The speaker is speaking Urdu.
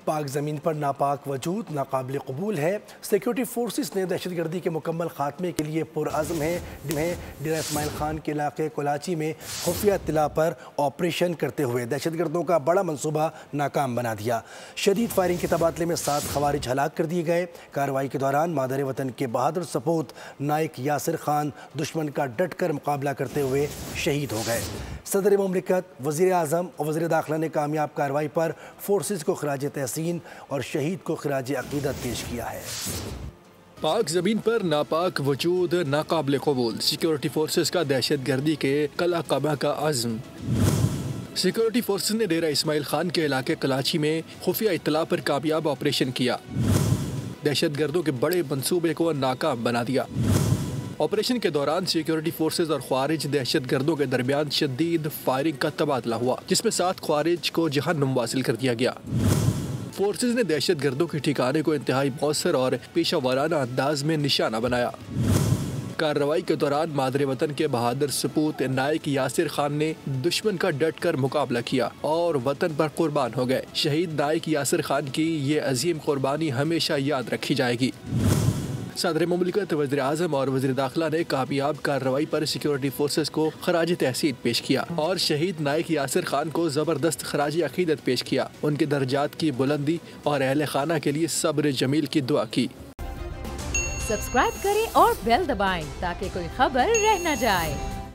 پاک زمین پر ناپاک وجود ناقابل قبول ہے۔ سیکورٹی فورسز نے دہشت گردی کے مکمل خاتمے کے لیے پرعزم ہیں۔ ڈیرہ اسماعیل خان کے علاقے کولاچی میں خفیہ اطلاع پر آپریشن کرتے ہوئے دہشت گردوں کا بڑا منصوبہ ناکام بنا دیا۔ شدید فائرنگ کے تبادلے میں 7 خوارج ہلاک کر دیے گئے۔ کارروائی کے دوران مادر وطن کے بہادر سپوت نائک یاسر خان دشمن کا ڈٹ کر مقابلہ کرتے ہوئے شہید ہو گئے۔ صدر مملکت، وزیر اعظم اور وزیر داخلہ نے کامیاب کارروائی پر فورسز کو خراج تحسین اور شہید کو خراج عقیدت پیش کیا ہے۔ پاک زمین پر ناپاک وجود ناقابل قبول، سیکورٹی فورسز کا دہشت گردی کے قلعہ قبہ کا عزم۔ سیکورٹی فورسز نے ڈیرہ اسماعیل خان کے علاقے کلاچی میں خفیہ اطلاع پر کامیاب آپریشن کیا، دہشت گردوں کے بڑے منصوبے کو ناکام بنا دیا۔ آپریشن کے دوران سیکورٹی فورسز اور خوارج دہشت گردوں کے درمیان شدید فائرنگ کا تبادلہ ہوا، جس میں 7 خوارج کو جہنم واصل کر دیا گیا۔ فورسز نے دہشت گردوں کے ٹھکانے کو انتہائی مؤثر اور پیشہ ورانہ انداز میں نشانہ بنایا۔ کارروائی کے دوران مادر وطن کے بہادر سپوت نائک یاسر خان نے دشمن کا ڈٹ کر مقابلہ کیا اور وطن پر قربان ہو گئے۔ شہید نائک یاسر خان کی یہ عظیم قربانی ہمیشہ یاد رکھی جائے گی۔ صدر مملکت، وزیر اعظم اور وزیر داخلہ نے کامیاب کارروائی پر سیکورٹی فورسز کو خراج تحسین پیش کیا اور شہید نائک یاسر خان کو زبردست خراج عقیدت پیش کیا۔ ان کے درجات کی بلندی اور اہل خانہ کے لیے صبر جمیل کی دعا کی۔ سبسکرائب کریں اور بیل دبائیں تاکہ کوئی خبر رہ نہ جائے۔